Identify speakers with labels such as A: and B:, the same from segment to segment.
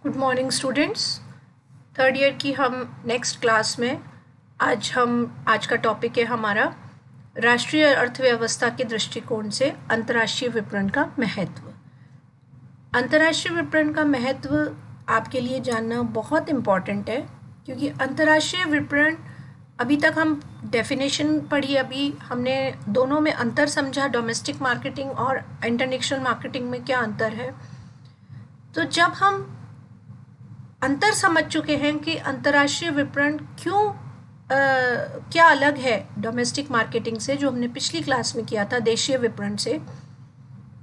A: Good morning students. Third year की हम next class में आज का टॉपिक है हमारा राष्ट्रीय अर्थव्यवस्था के दृष्टिकोण से अंतर्राष्ट्रीय विपणन का महत्व। अंतर्राष्ट्रीय विपणन का महत्व आपके लिए जानना बहुत इम्पॉर्टेंट है, क्योंकि अंतर्राष्ट्रीय विपणन अभी तक हम डेफिनेशन पढ़ी, अभी हमने दोनों में अंतर समझा, डोमेस्टिक मार्केटिंग और इंटरनेशनल मार्केटिंग में क्या अंतर है। तो जब हम अंतर समझ चुके हैं कि अंतर्राष्ट्रीय विपणन क्या अलग है डोमेस्टिक मार्केटिंग से, जो हमने पिछली क्लास में किया था देशीय विपणन से,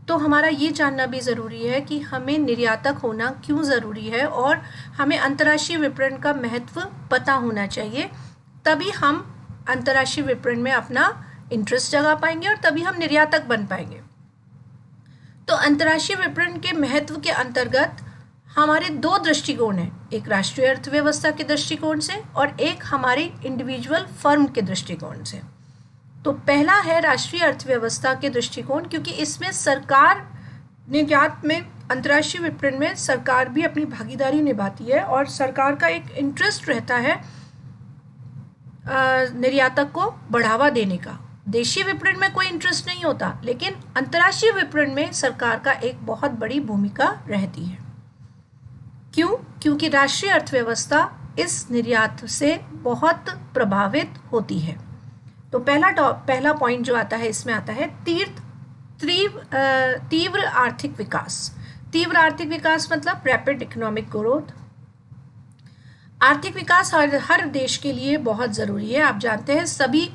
A: तो हमारा ये जानना भी ज़रूरी है कि हमें निर्यातक होना क्यों ज़रूरी है और हमें अंतर्राष्ट्रीय विपणन का महत्व पता होना चाहिए। तभी हम अंतर्राष्ट्रीय विपणन में अपना इंटरेस्ट जगा पाएंगे और तभी हम निर्यातक बन पाएंगे। तो अंतर्राष्ट्रीय विपणन के महत्व के अंतर्गत हमारे दो दृष्टिकोण हैं, एक राष्ट्रीय अर्थव्यवस्था के दृष्टिकोण से और एक हमारी इंडिविजुअल फर्म के दृष्टिकोण से। तो पहला है राष्ट्रीय अर्थव्यवस्था के दृष्टिकोण, क्योंकि इसमें सरकार निर्यात में, अंतर्राष्ट्रीय विपणन में सरकार भी अपनी भागीदारी निभाती है और सरकार का एक इंटरेस्ट रहता है निर्यातक को बढ़ावा देने का। देशीय विपणन में कोई इंटरेस्ट नहीं होता, लेकिन अंतर्राष्ट्रीय विपणन में सरकार का एक बहुत बड़ी भूमिका रहती है। क्यों? क्योंकि राष्ट्रीय अर्थव्यवस्था इस निर्यात से बहुत प्रभावित होती है। तो पहला पॉइंट जो आता है इसमें आता है तीव्र आर्थिक विकास। तीव्र आर्थिक विकास मतलब रैपिड इकोनॉमिक ग्रोथ। आर्थिक विकास हर देश के लिए बहुत ज़रूरी है। आप जानते हैं सभी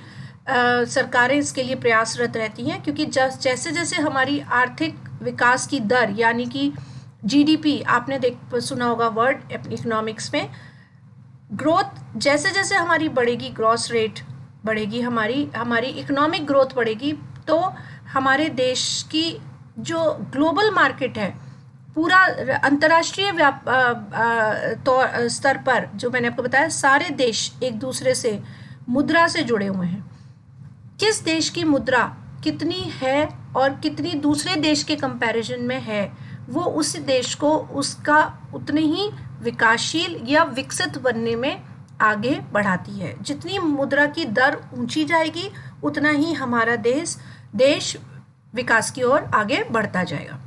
A: सरकारें इसके लिए प्रयासरत रहती हैं, क्योंकि जैसे जैसे हमारी आर्थिक विकास की दर यानी कि जीडीपी, आपने सुना होगा वर्ड इकोनॉमिक्स में, ग्रोथ जैसे जैसे हमारी बढ़ेगी, ग्रॉस रेट बढ़ेगी, हमारी इकोनॉमिक ग्रोथ बढ़ेगी, तो हमारे देश की जो ग्लोबल मार्केट है, पूरा अंतर्राष्ट्रीय स्तर पर, जो मैंने आपको बताया, सारे देश एक दूसरे से मुद्रा से जुड़े हुए हैं। किस देश की मुद्रा कितनी है और कितनी दूसरे देश के कंपैरिजन में है, वो उस देश को उसका उतने ही विकासशील या विकसित बनने में आगे बढ़ाती है। जितनी मुद्रा की दर ऊंची जाएगी, उतना ही हमारा देश विकास की ओर आगे बढ़ता जाएगा।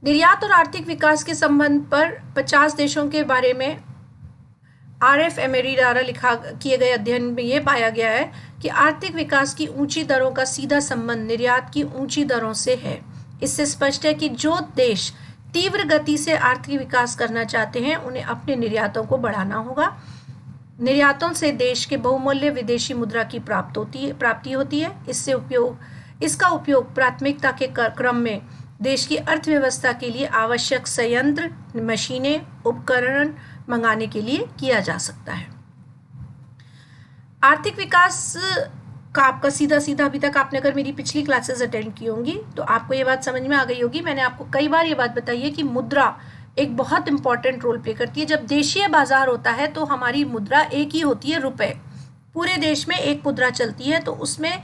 A: निर्यात और आर्थिक विकास के संबंध पर 50 देशों के बारे में RF एमेरी द्वारा किए गए अध्ययन में ये पाया गया है कि आर्थिक विकास की ऊंची दरों का सीधा संबंध निर्यात की ऊंची दरों से है। इससे स्पष्ट है कि जो देश तीव्र गति से आर्थिक विकास करना चाहते हैं, उन्हें अपने निर्यातों को बढ़ाना होगा। निर्यातों से देश के बहुमूल्य विदेशी मुद्रा की प्राप्ति होती है। इसका उपयोग प्राथमिकता के क्रम में देश की अर्थव्यवस्था के लिए आवश्यक संयंत्र, मशीनें, उपकरण मंगाने के लिए किया जा सकता है। आर्थिक विकास का आपका सीधा अभी तक आपने अगर मेरी पिछली क्लासेस अटेंड की होंगी तो आपको ये बात समझ में आ गई होगी। मैंने आपको कई बार ये बात बताई है कि मुद्रा एक बहुत इंपॉर्टेंट रोल प्ले करती है। जब देशीय बाजार होता है तो हमारी मुद्रा एक ही होती है, रुपए। पूरे देश में एक मुद्रा चलती है, तो उसमें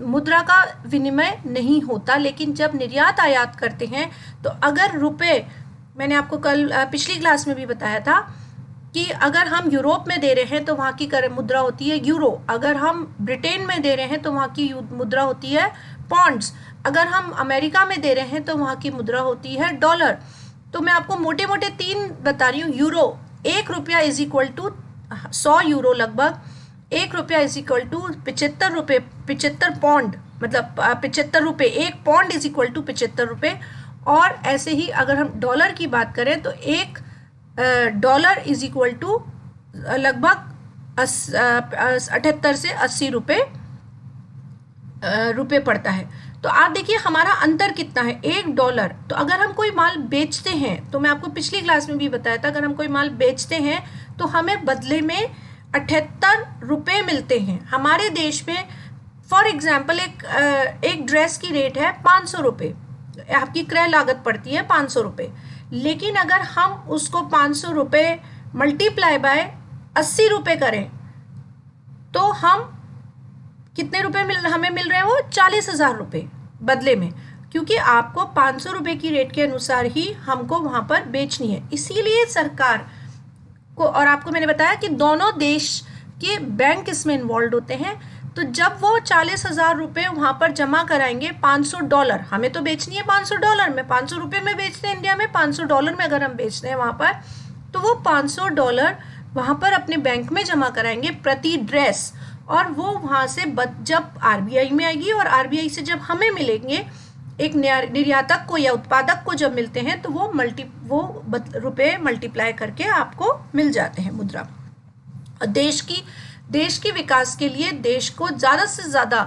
A: मुद्रा का विनिमय नहीं होता। लेकिन जब निर्यात आयात करते हैं तो अगर रुपए, मैंने आपको पिछली क्लास में भी बताया था कि अगर हम यूरोप में दे रहे हैं तो वहाँ की मुद्रा होती है यूरो, अगर हम ब्रिटेन में दे रहे हैं तो वहाँ की मुद्रा होती है पॉन्ड्स, अगर हम अमेरिका में दे रहे हैं तो वहाँ की मुद्रा होती है डॉलर। तो मैं आपको मोटे मोटे 3 बता रही हूँ। यूरो, 1 रुपया इज इक्वल टू 100 यूरो, लगभग 1 रुपया इज इक्वल टू 75 रुपये, 75 पौंड, मतलब 75 रुपये। 1 पौंड इज इक्वल टू 75 रुपये। और ऐसे ही अगर हम डॉलर की बात करें तो 1 डॉलर इज इक्वल टू लगभग 78 से 80 रुपये पड़ता है। तो आप देखिए हमारा अंतर कितना है, 1 डॉलर। तो अगर हम कोई माल बेचते हैं, तो मैं आपको पिछली क्लास में भी बताया था, अगर हम कोई माल बेचते हैं तो हमें बदले में 78 रुपये मिलते हैं। हमारे देश में फॉर एग्जाम्पल एक ड्रेस की रेट है 500 रुपये, आपकी क्रय लागत पड़ती है 500 रुपये। लेकिन अगर हम उसको 500 रुपये मल्टीप्लाई बाय 80 रुपये करें तो हम कितने रुपए हमें मिल रहे हैं, वो 40,000 रुपये बदले में। क्योंकि आपको 500 रुपये की रेट के अनुसार ही हमको वहाँ पर बेचनी है। इसीलिए सरकार को, और आपको मैंने बताया कि दोनों देश के बैंक इसमें इन्वॉल्व होते हैं, तो जब वो 40,000 रुपये वहाँ पर जमा कराएंगे, $500 हमें तो बेचनी है $500 में, 500 रुपये में बेचते हैं इंडिया में, $500 में अगर हम बेचते हैं वहाँ पर, तो वो $500 वहाँ पर अपने बैंक में जमा कराएंगे प्रति ड्रेस, और वो वहाँ से जब आरबीआई में आएगी और आरबीआई से जब हमें मिलेंगे, एक निर्यातक को या उत्पादक को जब मिलते हैं, तो वो रुपए मल्टीप्लाई करके आपको मिल जाते हैं मुद्रा। और देश की विकास के लिए देश को ज़्यादा से ज़्यादा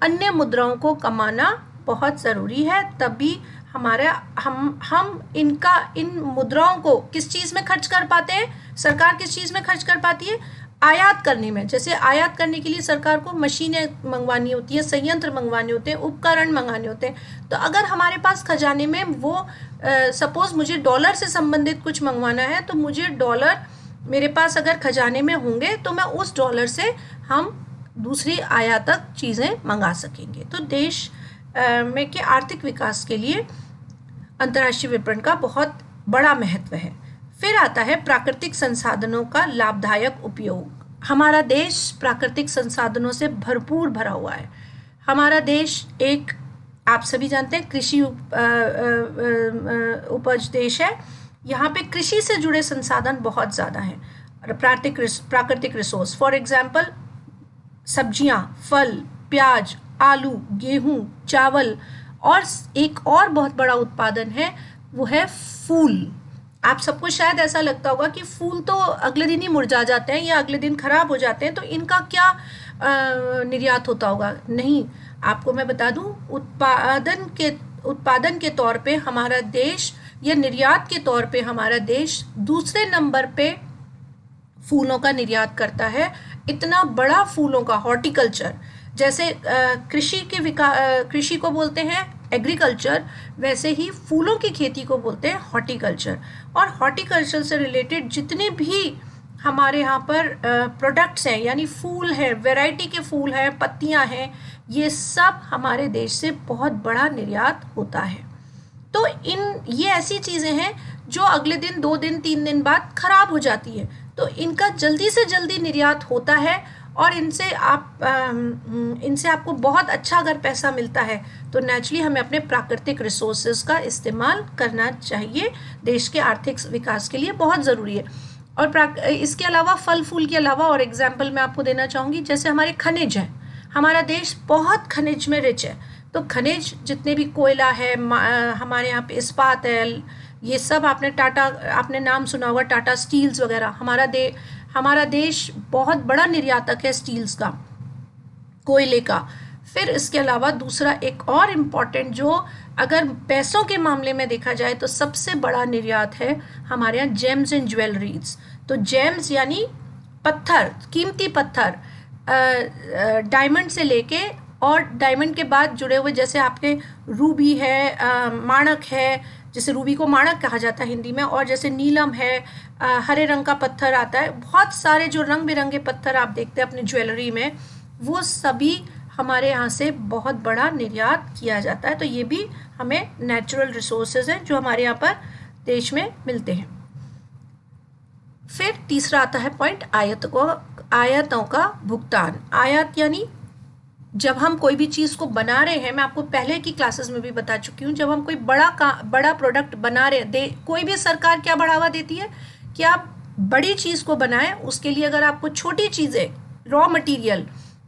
A: अन्य मुद्राओं को कमाना बहुत ज़रूरी है, तभी हम इन मुद्राओं को किस चीज़ में खर्च कर पाते हैं। सरकार किस चीज़ में खर्च कर पाती है? आयात करने में। जैसे आयात करने के लिए सरकार को मशीनें मंगवानी होती है, संयंत्र मंगवाने होते हैं, उपकरण मंगाने होते हैं। तो अगर हमारे पास खजाने में वो सपोज मुझे डॉलर से संबंधित कुछ मंगवाना है, तो मुझे डॉलर मेरे पास अगर खजाने में होंगे, तो मैं उस डॉलर से हम दूसरी आयातक चीज़ें मंगा सकेंगे। तो देश में के आर्थिक विकास के लिए अंतर्राष्ट्रीय विपणन का बहुत बड़ा महत्व है। फिर आता है प्राकृतिक संसाधनों का लाभदायक उपयोग। हमारा देश प्राकृतिक संसाधनों से भरपूर भरा हुआ है। हमारा देश एक, आप सभी जानते हैं, कृषि उपज देश है। यहाँ पे कृषि से जुड़े संसाधन बहुत ज़्यादा हैं। प्राकृतिक रिसोर्स, फॉर एग्जाम्पल सब्जियाँ, फल, प्याज, आलू, गेहूँ, चावल, और एक और बहुत बड़ा उत्पादन है, वो है फूल। आप सबको शायद ऐसा लगता होगा कि फूल तो अगले दिन ही मुरझा जाते हैं या अगले दिन खराब हो जाते हैं, तो इनका क्या निर्यात होता होगा? नहीं, आपको मैं बता दूं, उत्पादन के तौर पे हमारा देश, या निर्यात के तौर पे हमारा देश दूसरे नंबर पे फूलों का निर्यात करता है। इतना बड़ा फूलों का हॉर्टिकल्चर, जैसे कृषि को बोलते हैं एग्रीकल्चर, वैसे ही फूलों की खेती को बोलते हैं हॉर्टिकल्चर। और हॉर्टिकल्चर से रिलेटेड जितने भी हमारे यहाँ पर प्रोडक्ट्स हैं, यानी फूल हैं, वैरायटी के फूल हैं, पत्तियाँ हैं, ये सब हमारे देश से बहुत बड़ा निर्यात होता है। तो ये ऐसी चीज़ें हैं जो अगले दिन, 2 दिन, 3 दिन बाद खराब हो जाती है, तो इनका जल्दी से जल्दी निर्यात होता है, और इनसे आपको बहुत अच्छा अगर पैसा मिलता है, तो नेचुरली हमें अपने प्राकृतिक रिसोर्सेज का इस्तेमाल करना चाहिए। देश के आर्थिक विकास के लिए बहुत ज़रूरी है। और इसके अलावा, फल फूल के अलावा और एग्जाम्पल मैं आपको देना चाहूँगी, जैसे हमारे खनिज हैं। हमारा देश बहुत खनिज में रिच है, तो खनिज जितने भी कोयला है, हमारे यहाँ पे इस्पात है, ये सब आपने नाम सुना होगा, टाटा स्टील्स वगैरह। हमारा देश बहुत बड़ा निर्यातक है स्टील्स का, कोयले का। फिर इसके अलावा दूसरा एक और इम्पॉर्टेंट, जो अगर पैसों के मामले में देखा जाए तो सबसे बड़ा निर्यात है हमारे यहाँ जेम्स एंड ज्वेलरीज। तो जेम्स यानी पत्थर, कीमती पत्थर, डायमंड से लेके और डायमंड के बाद जुड़े हुए, जैसे आपके रूबी है, माणक है, जैसे रूबी को माणक कहा जाता है हिंदी में, और जैसे नीलम है, हरे रंग का पत्थर आता है। बहुत सारे जो रंग बिरंगे पत्थर आप देखते हैं अपनी ज्वेलरी में, वो सभी हमारे यहाँ से बहुत बड़ा निर्यात किया जाता है। तो ये भी हमें नेचुरल रिसोर्सेज हैं जो हमारे यहाँ पर देश में मिलते हैं। फिर तीसरा आता है पॉइंट, आयातों का भुगतान। आयात यानी जब हम कोई भी चीज़ को बना रहे हैं, मैं आपको पहले की क्लासेस में भी बता चुकी हूँ, जब हम कोई बड़ा प्रोडक्ट बना रहे, कोई भी सरकार क्या बढ़ावा देती है कि आप बड़ी चीज़ को बनाएं, उसके लिए अगर आपको छोटी चीज़ें, रॉ मटेरियल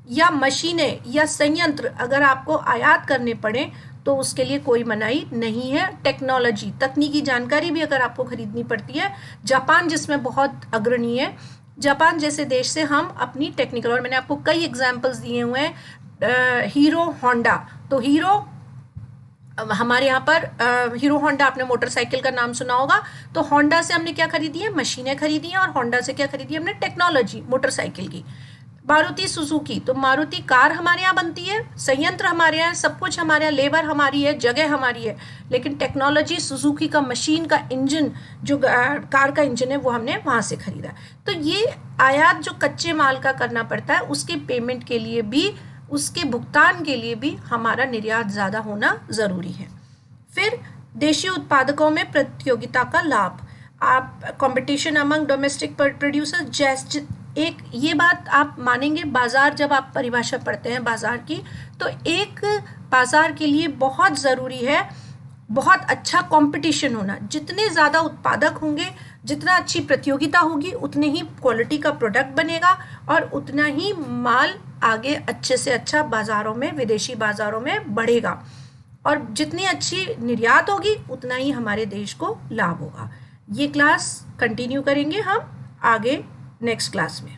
A: या मशीनें या संयंत्र अगर आपको आयात करने पड़े, तो उसके लिए कोई मनाही नहीं है। टेक्नोलॉजी, तकनीकी जानकारी भी अगर आपको खरीदनी पड़ती है, जापान जिसमें बहुत अग्रणी है, जापान जैसे देश से हम अपनी टेक्निकल, और मैंने आपको कई एग्जाम्पल्स दिए हुए हैं, हीरो होंडा। तो हीरो हमारे यहाँ पर हीरो होंडा, आपने मोटरसाइकिल का नाम सुना होगा, तो होंडा से हमने क्या खरीदी है? मशीनें खरीदी हैं। और होंडा से क्या खरीदी है हमने? टेक्नोलॉजी, मोटरसाइकिल की। मारुति सुजुकी, तो मारुति कार हमारे यहाँ बनती है, संयंत्र हमारे यहाँ, सब कुछ हमारे यहाँ, लेबर हमारी है, जगह हमारी है, लेकिन टेक्नोलॉजी, सुजुकी का मशीन का इंजन, जो कार का इंजन है, वो हमने वहाँ से खरीदा। तो ये आयात जो कच्चे माल का करना पड़ता है, उसके पेमेंट के लिए भी, उसके भुगतान के लिए भी हमारा निर्यात ज़्यादा होना ज़रूरी है। फिर देशी उत्पादकों में प्रतियोगिता का लाभ, आप कंपटीशन अमंग डोमेस्टिक प्रोड्यूसर, जैसे एक ये बात आप मानेंगे, बाजार जब आप परिभाषा पढ़ते हैं बाजार की, तो एक बाजार के लिए बहुत ज़रूरी है बहुत अच्छा कंपटीशन होना। जितने ज़्यादा उत्पादक होंगे, जितना अच्छी प्रतियोगिता होगी, उतने ही क्वालिटी का प्रोडक्ट बनेगा और उतना ही माल आगे अच्छे से अच्छा बाज़ारों में, विदेशी बाज़ारों में बढ़ेगा, और जितनी अच्छी निर्यात होगी उतना ही हमारे देश को लाभ होगा। ये क्लास कंटिन्यू करेंगे हम आगे नेक्स्ट क्लास में।